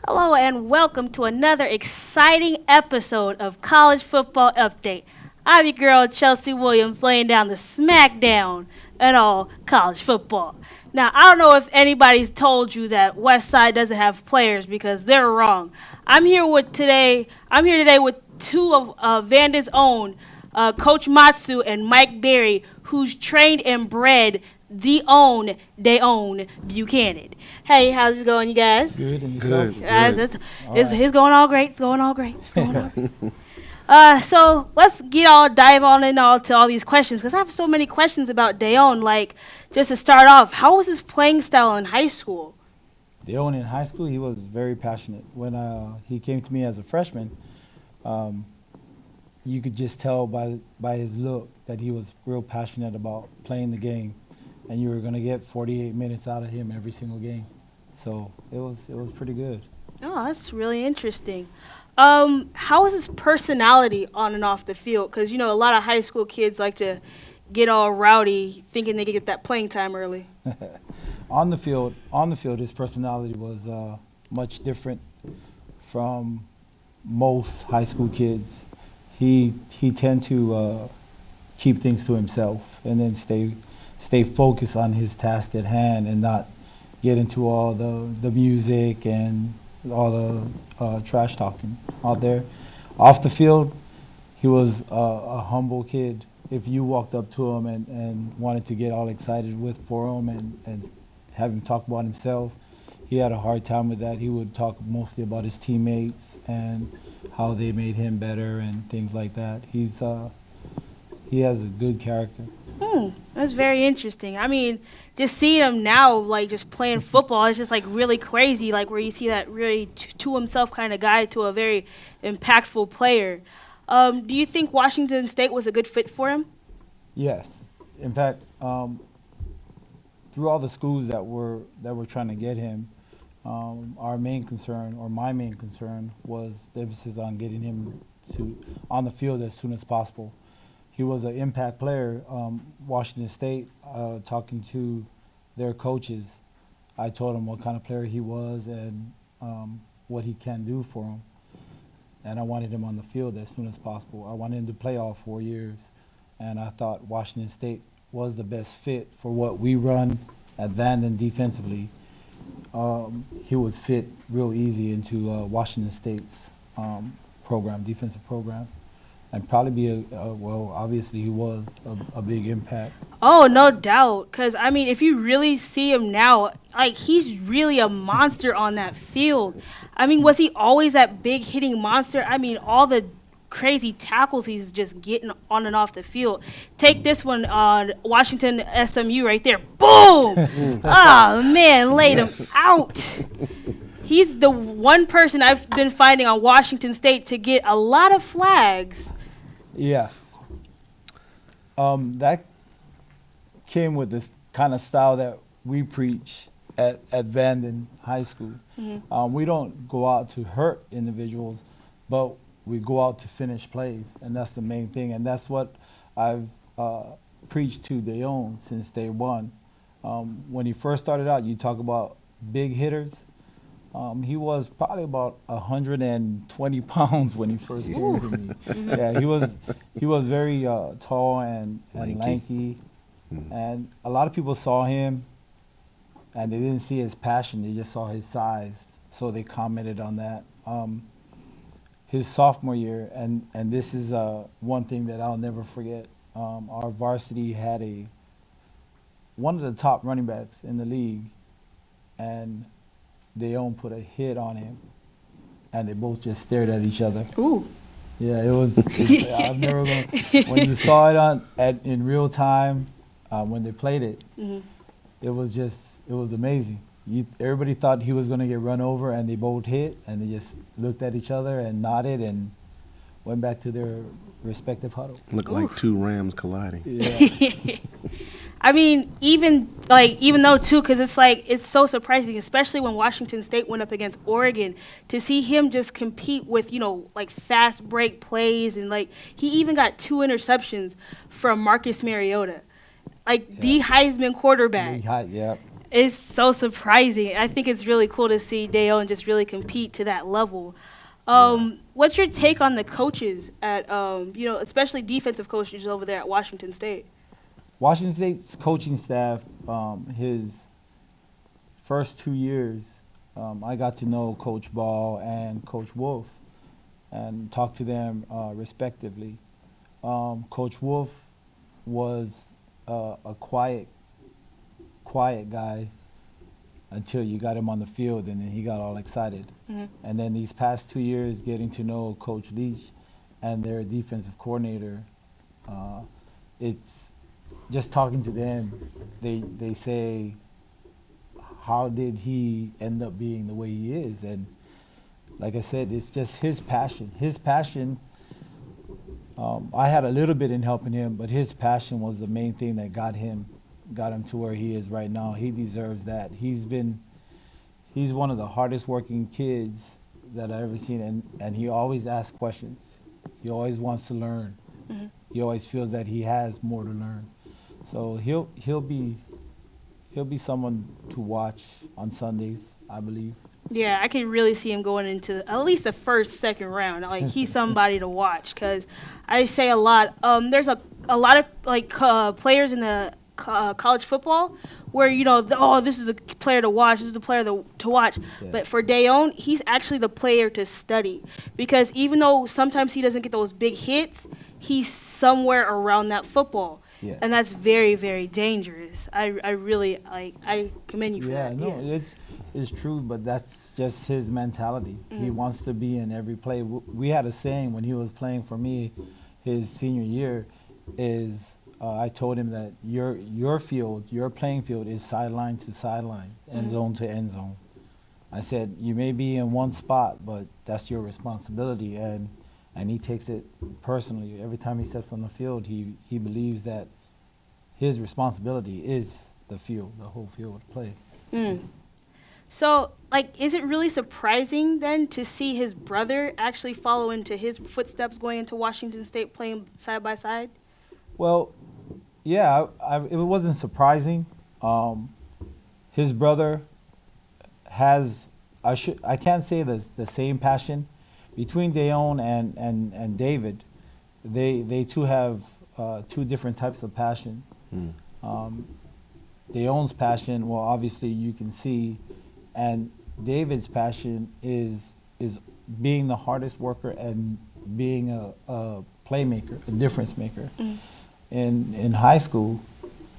Hello and welcome to another exciting episode of College Football Update. I'm your girl Chelsey Williams, laying down the smackdown in all college football. Now, I don't know if anybody's told you that Westside doesn't have players because they're wrong. I'm here today with two of Vanden's own, Coach Matsu and Mike Berry, who's trained and bred they own Buchanan. Hey, how's it going, you guys? Good, and yourself? It's going all great. It's going all great. So let's dive on to all these questions, because I have so many questions about Dayon. Like, just to start off, how was his playing style in high school? Dayon in high school, he was very passionate. When he came to me as a freshman, you could just tell by his look that he was real passionate about playing the game. And you were going to get 48 minutes out of him every single game. So it was pretty good. Oh, that's really interesting. How is his personality on and off the field? Because, a lot of high school kids like to get all rowdy thinking they could get that playing time early. On the field, his personality was much different from most high school kids. He tend to keep things to himself and then stay focused on his task at hand and not get into all the music and all the trash talking out there. Off the field, he was a humble kid. If you walked up to him and wanted to get all excited for him and have him talk about himself, he had a hard time with that. He would talk mostly about his teammates and how they made him better and things like that. He has a good character. That's very interesting. I mean, just seeing him now, like, just playing football, it's just, like, really crazy, like, where you see that really to himself kind of guy to a very impactful player. Do you think Washington State was a good fit for him? Yes. In fact, through all the schools that were trying to get him, my main concern was the emphasis on getting him on the field as soon as possible. He was an impact player. Washington State, talking to their coaches, I told them what kind of player he was and what he can do for them. And I wanted him on the field as soon as possible. I wanted him to play all 4 years. And I thought Washington State was the best fit for what we run at Vanden defensively. He would fit real easy into Washington State's defensive program. And probably be obviously he was a big impact. Oh, no doubt. Because, I mean, if you really see him now, like, he's really a monster on that field. I mean, was he always that big hitting monster? I mean, all the crazy tackles he's just getting on and off the field. Take this one on Washington SMU right there. Boom! Oh, man, laid him out. He's the one person I've been finding on Washington State to get a lot of flags. Yeah. That came with this kind of style that we preach at Vanden High School. Mm-hmm. We don't go out to hurt individuals, but we go out to finish plays, and that's the main thing. And that's what I've preached to Dayon since day one. When he first started out, you talk about big hitters. He was probably about 120 pounds when he first came to me. Yeah, he was very tall and lanky. Mm-hmm. And a lot of people saw him, and they didn't see his passion. They just saw his size, so they commented on that. His sophomore year, and this is one thing that I'll never forget. Our varsity had one of the top running backs in the league, and Dayon put a hit on him, and they both just stared at each other. Ooh. Yeah, it was. I've never gonna. When you saw it in real time, when they played it, mm-hmm. it was amazing. everybody thought he was going to get run over, and they both hit, and they just looked at each other and nodded and went back to their respective huddle. Looked like two Rams colliding. Yeah. I mean, even though too, because it's so surprising, especially when Washington State went up against Oregon, to see him just compete with fast break plays, and he even got 2 interceptions from Marcus Mariota, the Heisman quarterback. Yeah. It's so surprising. I think it's really cool to see Dayon just really compete to that level. What's your take on the coaches at especially defensive coaches over there at Washington State? Washington State's coaching staff, his first 2 years, I got to know Coach Ball and Coach Wolf and talk to them respectively. Coach Wolf was a quiet guy until you got him on the field, and then he got all excited. Mm-hmm. And then these past 2 years, getting to know Coach Leach and their defensive coordinator, it's just talking to them, they say, how did he end up being the way he is? And like I said, it's just his passion. His passion, I had a little bit in helping him, but his passion was the main thing that got him to where he is right now. He deserves that. He's one of the hardest working kids that I've ever seen, and he always asks questions. He always wants to learn. Mm-hmm. He always feels that he has more to learn. So he'll be someone to watch on Sundays, I believe. Yeah, I can really see him going into at least the second round. He's somebody to watch, because I say a lot. There's a lot of players in the college football where this is a player to watch, this is a player to watch. Yeah. But for Dayon, he's actually the player to study, because even though sometimes he doesn't get those big hits, he's somewhere around that football. Yeah. And that's very, very dangerous. I really I commend you for that. Yeah, it's true, but that's just his mentality. Mm-hmm. He wants to be in every play. We had a saying when he was playing for me his senior year is I told him that your field, your playing field is sideline to sideline, end zone to end zone. I said, you may be in one spot, but that's your responsibility, and he takes it personally. Every time he steps on the field, he believes that his responsibility is the field, the whole field of play. Mm. So, is it really surprising then to see his brother actually follow into his footsteps, going into Washington State, playing side by side? Well, yeah, it wasn't surprising. His brother has, I can't say the same passion. Between Dayon and David, they two have 2 different types of passion. Mm. Dayon's passion, well, obviously you can see, and David's passion is being the hardest worker and being a playmaker, a difference maker. Mm. In high school,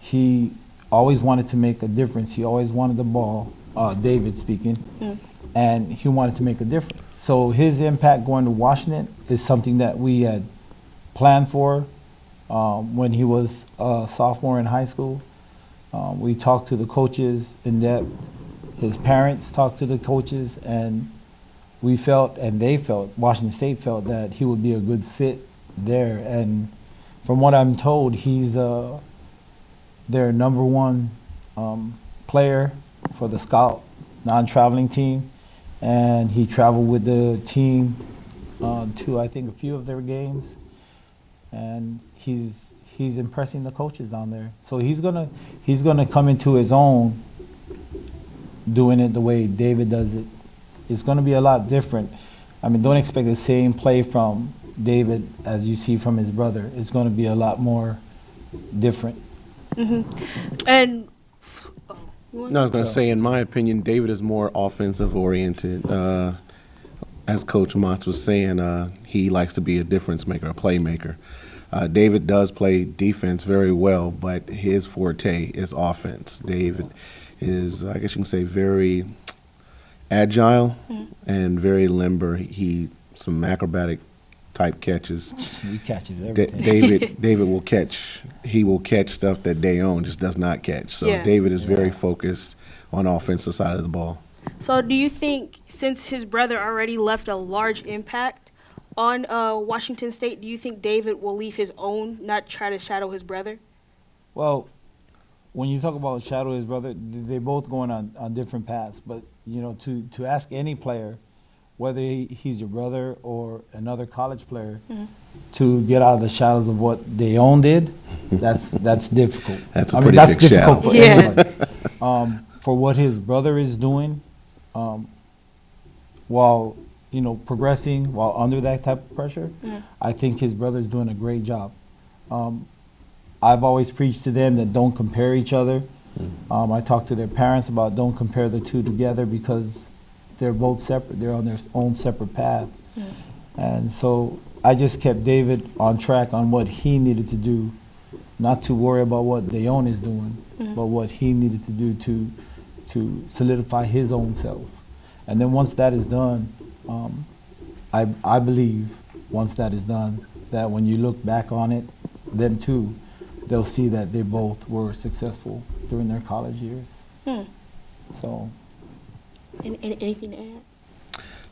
he always wanted to make a difference. He always wanted the ball, David speaking, and he wanted to make a difference. So his impact going to Washington is something that we had planned for when he was a sophomore in high school. We talked to the coaches in depth. His parents talked to the coaches, and we felt, and they felt, Washington State felt that he would be a good fit there. And from what I'm told, he's their number 1 player for the Scout non-traveling team. And he traveled with the team to, I think, a few of their games. And he's impressing the coaches down there. So he's gonna come into his own doing it the way David does it. It's gonna be a lot different. I mean, don't expect the same play from David as you see from his brother. It's gonna be a lot more different. Mm-hmm. And no, I was going to say, in my opinion, David is more offensive oriented. As Coach Motts was saying, he likes to be a difference maker, a playmaker. David does play defense very well, but his forte is offense. David is, I guess you can say, very agile and very limber. Some acrobatic type catches. He catches everything. David will catch. He will catch stuff that Dayon just does not catch. So yeah. David is very focused on the offensive side of the ball. So do you think, since his brother already left a large impact on Washington State, do you think David will leave his own, not try to shadow his brother? Well, when you talk about shadow his brother, they're both going on different paths. But, to ask any player, whether he's your brother or another college player, to get out of the shadows of what they own did, that's difficult. That's a pretty big difficult shadow. for anybody. For what his brother is doing, while progressing, while under that type of pressure, I think his brother's doing a great job. I've always preached to them that don't compare each other. I talk to their parents about don't compare the two together because they're both separate. They're on their own separate path. And so I just kept David on track on what he needed to do, not to worry about what Dayon is doing, but what he needed to do to solidify his own self. And then once that is done, I believe once that is done, that when you look back on it, them two, they'll see that they both were successful during their college years. So. Anything to add?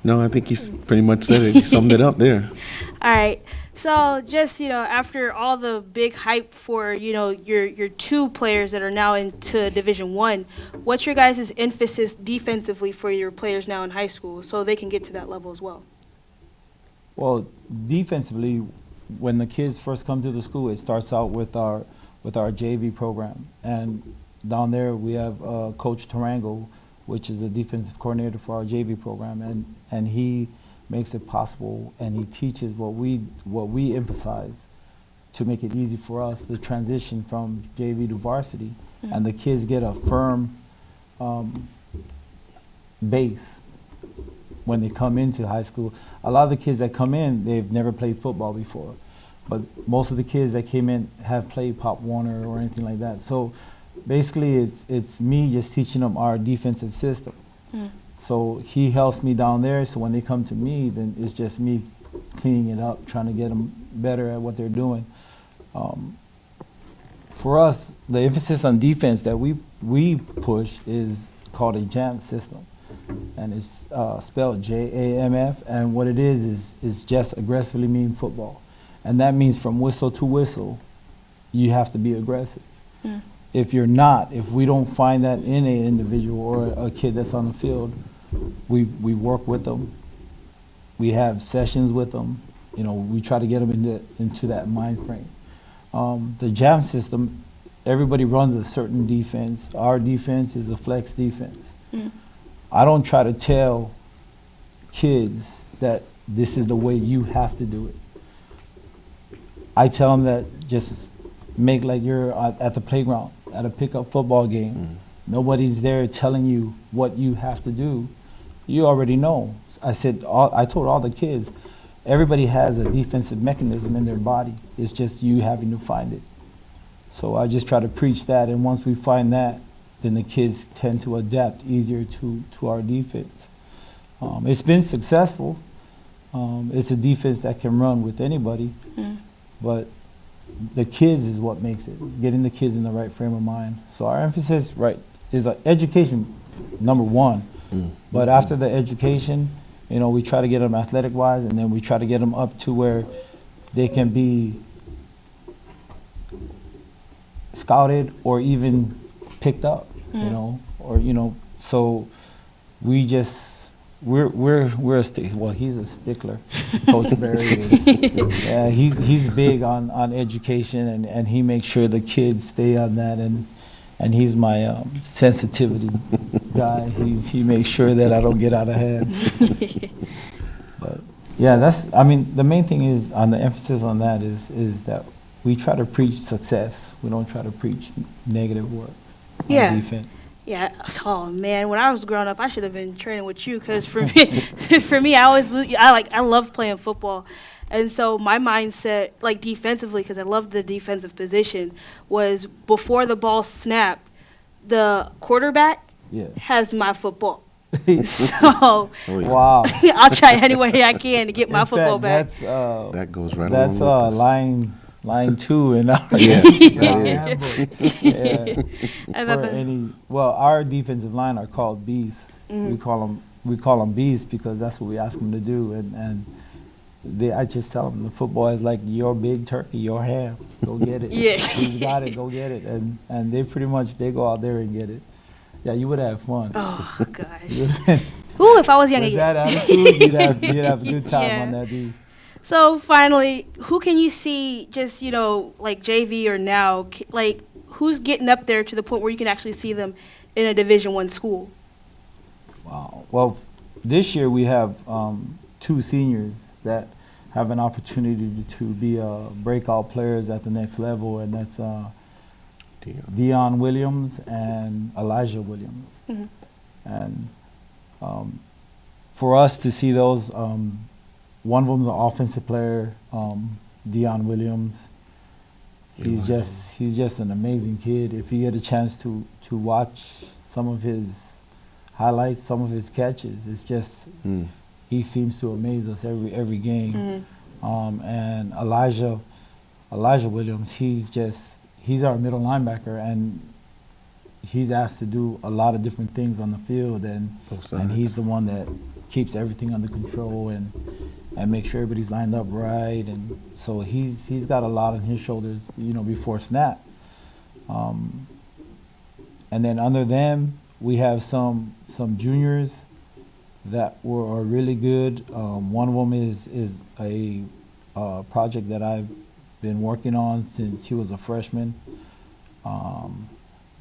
No, I think he's pretty much said it. He summed it up there. All right. So just, after all the big hype for, your two players that are now into Division I, what's your guys' emphasis defensively for your players now in high school so they can get to that level as well? Well, defensively, when the kids first come to the school, it starts out with our JV program. And down there we have Coach Tarango, which is a defensive coordinator for our JV program, and he makes it possible, and he teaches what we emphasize to make it easy for us to transition from JV to varsity, and the kids get a firm base when they come into high school. A lot of the kids that come in, they've never played football before, but most of the kids that came in have played Pop Warner or anything like that. So basically, it's me just teaching them our defensive system. So he helps me down there, so when they come to me, then it's just me cleaning it up, trying to get them better at what they're doing. For us, the emphasis on defense that we push is called a JAMF system, and it's spelled JAMF, and what it is just aggressively mean football. And that means from whistle to whistle, you have to be aggressive. If you're not, if we don't find that in an individual or a kid that's on the field, we work with them. We have sessions with them. We try to get them into that mind frame. The JAM system, everybody runs a certain defense. Our defense is a flex defense. I don't try to tell kids that this is the way you have to do it. I tell them that just make like you're at the playground, at a pickup football game. Nobody's there telling you what you have to do. You already know. I told all the kids, everybody has a defensive mechanism in their body. It's just you having to find it. So I just try to preach that, and once we find that, then the kids tend to adapt easier to our defense. It's been successful. It's a defense that can run with anybody, but the kids is what makes it, getting the kids in the right frame of mind. So our emphasis, is education, number one. But after the education, we try to get them athletic-wise, and then we try to get them up to where they can be scouted or even picked up, so we just, we're a well, he's a stickler. Coach Barry is. Yeah, he's big on education, and he makes sure the kids stay on that, and he's my sensitivity guy. He makes sure that I don't get out of hand. But yeah, the main thing is on the emphasis on that is that we try to preach success. We don't try to preach negative work on defense. Yeah. Oh man, when I was growing up, I should have been training with you, because for me, I love playing football, and so my mindset, like defensively, because I loved the defensive position, was before the ball snapped, the quarterback has my football. So wow, I'll try any way I can to get my football back. That goes right along with this. Line line 2 in our Yes, handbook. Yeah. I For thought that. well, our defensive line are called beasts. Mhm. We call them beasts because that's what we ask them to do. And I just tell them the football is like your big turkey, your ham. Go get it. Yeah. You got it. Go get it. And they pretty much they go out there and get it. Yeah, you would have fun. Oh gosh. You would've- Ooh, if I was younger. With that attitude, you'd have a good time Yeah. on that D. So finally, who can you see just, like JV or now, like who's getting up there to the point where you can actually see them in a Division I school? Wow. Well, this year we have 2 seniors that have an opportunity to be breakout players at the next level, and that's Dion Williams and Elijah Williams. Mhm. And for us to see those, one of them's an offensive player, Dion Williams. He's just an amazing kid. If you get a chance to watch some of his highlights, some of his catches, it's just he seems to amaze us every game. Mhm. And Elijah Williams, he's our middle linebacker, and he's asked to do a lot of different things on the field, and he's the one that keeps everything under control and makes sure everybody's lined up right, and so he's got a lot on his shoulders, before snap. And then under them, we have some juniors that are really good. One of them is a project that I've been working on since he was a freshman,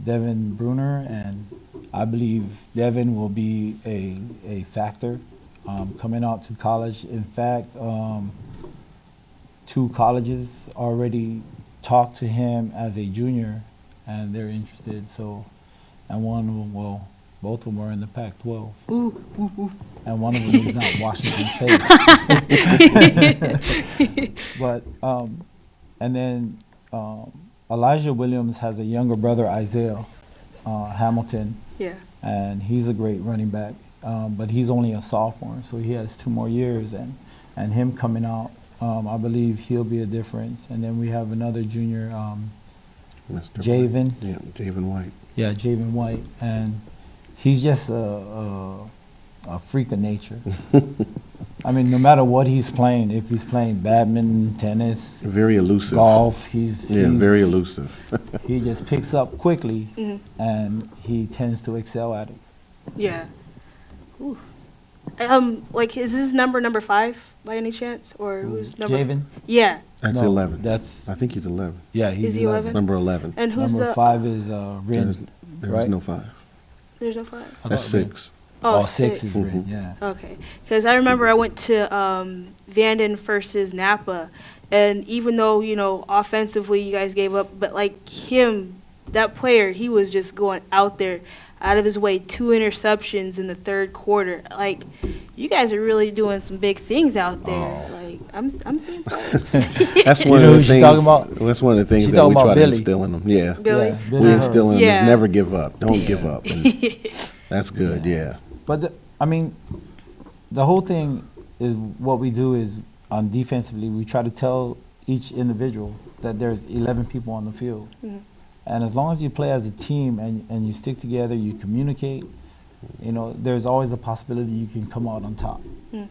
Devin Bruner, and I believe Devin will be a factor coming out to college. In fact, 2 colleges already talked to him as a junior, and they're interested. So, and one of them, both of them are in the Pac-12. Ooh, ooh, ooh. And one of them is not Washington State. But, and then Elijah Williams has a younger brother, Isaiah Hamilton, Yeah. and he's a great running back. But he's only a sophomore, so he has 2 more years. And him coming out, I believe he'll be a difference. And then we have another junior, Javen. Yeah, Javen White. Yeah, Javen White, and he's just a freak of nature. I mean, no matter what he's playing, if he's playing badminton, tennis, Very elusive. golf, he's very elusive. he just picks up quickly, Mhm. and he tends to excel at it. Yeah. Ooh. Like, is his number 5 by any chance, or who's number? Javen? Yeah. That's No, 11. That's I think he's 11. yeah. He's Is he 11? Number 11. And who's Number the? 5 is There's, Rin. there's right? no 5. There's no 5. I That's thought Rin. 6. Oh, 6 is Rin. Mhm. Yeah. Okay, because I remember I went to Vanden versus Napa, and even though offensively you guys gave up, but like him, that player, he was just going out there, out of his way, 2 interceptions in the 3rd quarter. Like, you guys are really doing some big things out there. Oh. Like, I'm seeing players. That's You one know of who the she's things. talking about? That's one of the things She's that we talking try about to Billy. instill in them. Yeah, Billy? Yeah, Billy we Hurd. instill in them. Yeah. Just never give up. Don't give up. And that's good. Yeah. But I mean, the whole thing is what we do is on defensively, we try to tell each individual that there's 11 people on the field. Mhm. And as long as you play as a team and you stick together, you communicate, there's always a possibility you can come out on top. Mm.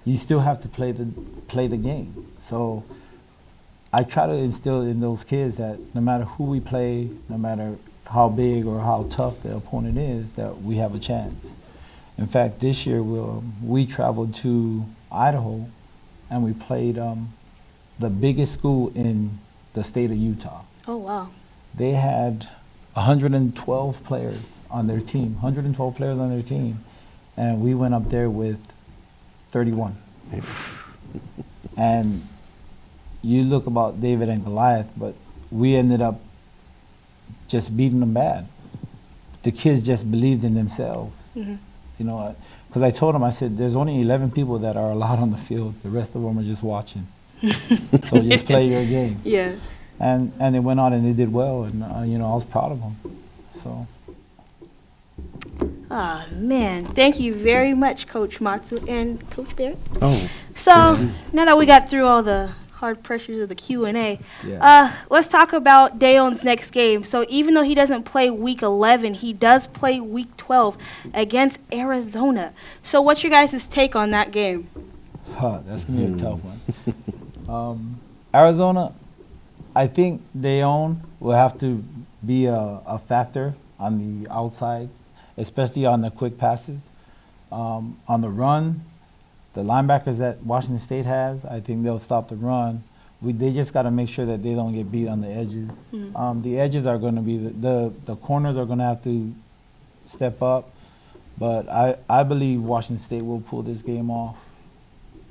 You still have to play the game. So I try to instill in those kids that no matter who we play, no matter how big or how tough the opponent is, that we have a chance. In fact, this year we traveled to Idaho, and we played the biggest school in the state of Utah. Oh, wow. They had 112 players on their team, 112 players on their team, and we went up there with 31. And you look about David and Goliath, but we ended up just beating them bad. The kids just believed in themselves. Hmm. Because I told them, I said, there's only 11 people that are allowed on the field. The rest of them are just watching. So just play your game. Yeah. And they went out and they did well, and I was proud of them. So. Ah, man. Thank you very much, Coach Matsu and Coach Barrett. Oh. So now that we got through all the hard pressures of the Q&A. Yeah. Let's talk about Dayon's next game. So even though he doesn't play Week 11, he does play Week 12 against Arizona. So what's your guys' take on that game? That's going to be a tough one. Arizona, I think Dayon will have to be a factor on the outside, especially on the quick passes. On the run, the linebackers that Washington State has, I think they'll stop the run. They just got to make sure that they don't get beat on the edges. The edges are going to be the corners are going to have to step up, but I believe Washington State will pull this game off.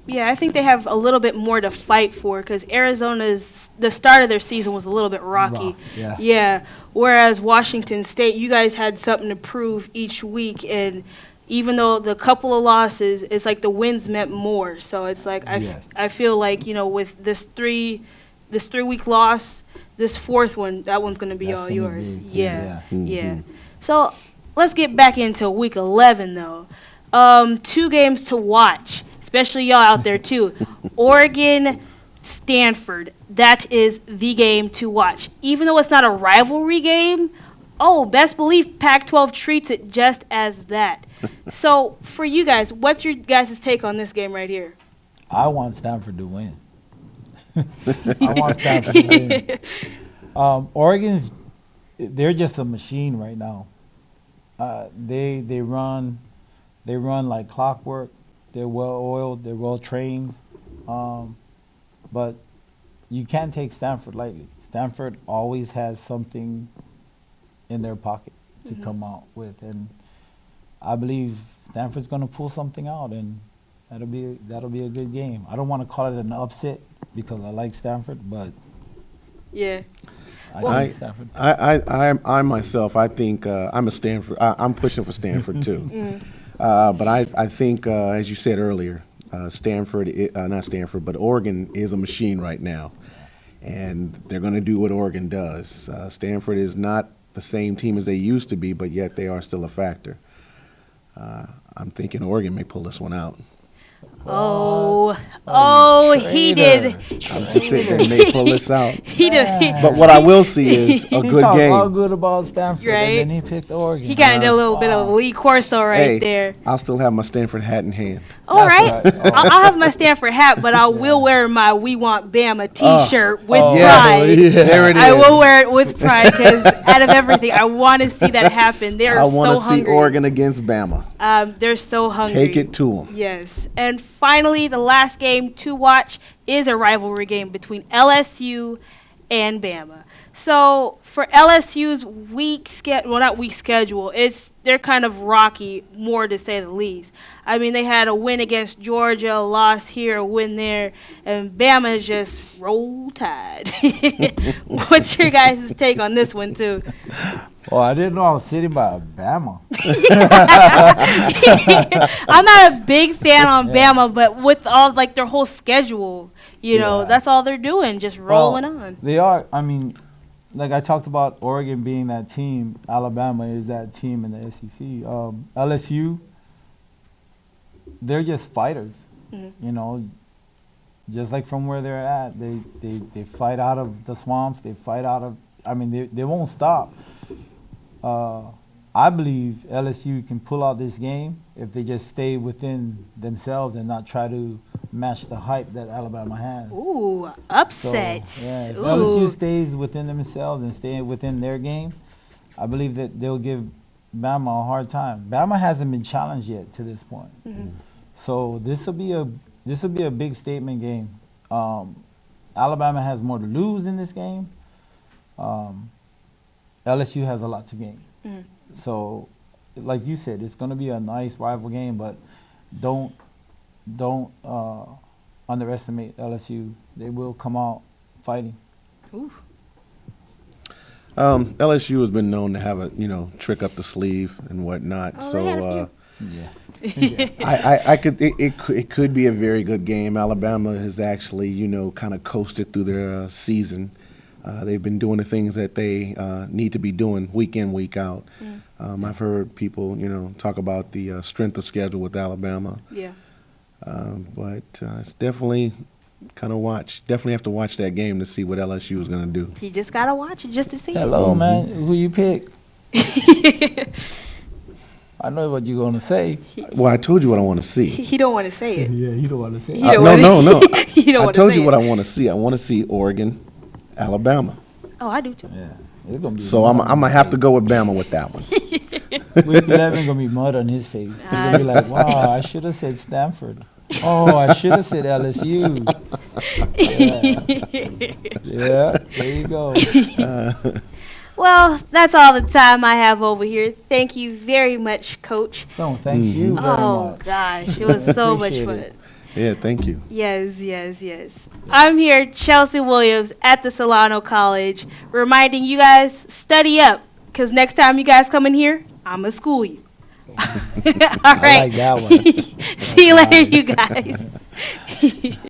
Yeah, I think they have a little bit more to fight for because the start of their season was a little bit rocky. Yeah. Whereas Washington State, you guys had something to prove each week, and even though the couple of losses, it's like the wins meant more. So it's like I feel like, with this 3-week loss, this fourth one, that one's going to be all yours. Yeah. So let's get back into Week 11 though. 2 games to watch, especially y'all out there too. Oregon, Stanford. That is the game to watch. Even though it's not a rivalry game, best believe Pac-12 treats it just as that. So, for you guys, what's your guys' take on this game right here? I want Stanford to win. I want Stanford to win. Oregon's, they're just a machine right now. They run like clockwork. They're well oiled. They're well trained. But you can't take Stanford lightly. Stanford always has something in their pocket to come out with, and I believe Stanford's going to pull something out, and that'll be a good game. I don't want to call it an upset because I like Stanford, but yeah, I like Stanford. I myself, I think I'm a Stanford. I'm pushing for Stanford too, but I think as you said earlier, not Stanford, but Oregon is a machine right now, and they're going to do what Oregon does. Stanford is not the same team as they used to be, but yet they are still a factor. I'm thinking Oregon may pull this one out. He did. I'm just saying they may pull this out. He did. But what I will see is a good game. All good about Stanford, right? And then he picked Oregon. He got a little bit of Lee Corso there. I'll still have my Stanford hat in hand. All right. I'll have my Stanford hat, but I will wear my We Want Bama T-shirt with pride. Yeah. There it is. I will wear it with pride because out of everything, I want to see that happen. They're so hungry. I want to see Oregon against Bama. They're so hungry. Take it to them. Yes. And finally, the last game to watch is a rivalry game between LSU and Bama. So for LSU's not weak schedule, they're kind of rocky, more to say the least. I mean, they had a win against Georgia, a loss here, a win there, and Bama is just roll tide. What's your guys' take on this one too? Well, I didn't know I was sitting by Bama. I'm not a big fan on Bama, but with all their whole schedule, that's all they're doing, just rolling on. They are. I mean, like I talked about Oregon being that team, Alabama is that team in the SEC. LSU, they're just fighters. Just like from where they're at, they fight out of the swamps. They fight out of. I mean, they won't stop. I believe LSU can pull out this game if they just stay within themselves and not try to match the hype that Alabama has. Ooh, upsets. So, if LSU stays within themselves and stay within their game, I believe that they'll give Bama a hard time. Bama hasn't been challenged yet to this point. So this will be a big statement game. Alabama has more to lose in this game. LSU has a lot to gain. So, like you said, it's going to be a nice rival game, but don't underestimate LSU. They will come out fighting. Ooh. LSU has been known to have a trick up the sleeve and whatnot. It could be a very good game. Alabama has actually kind of coasted through their season. They've been doing the things that they need to be doing week in, week out. I've heard people, talk about the strength of schedule with Alabama. Yeah. But it's definitely kind of watch. Definitely have to watch that game to see what LSU is going to do. You just gotta watch it just to see. Hello, man. Who you pick? I know what you're gonna say. Well, I told you what I want to see. He don't want to say it. Yeah, you don't want to say. He don't No. He don't I wanna told say you what it. I want to see. I want to see Oregon, Alabama. Oh, I do too. Yeah, it's gonna be. So I'm gonna have to go with Bama with that one. Week 11 gonna be mud on his face. He's gonna be like, "Wow, I should have said Stanford. Oh, I should have said LSU." Yeah, there you go. Well, that's all the time I have over here. Thank you very much, Coach. No, thank you very Oh, much. gosh. It was so much Appreciate fun. it. Yeah, thank you. Yes. I'm here, Chelsey Williams, at the Solano College, reminding you guys, study up, because next time you guys come in here, I'm going to school you. All right. I like that one. See you later, you guys.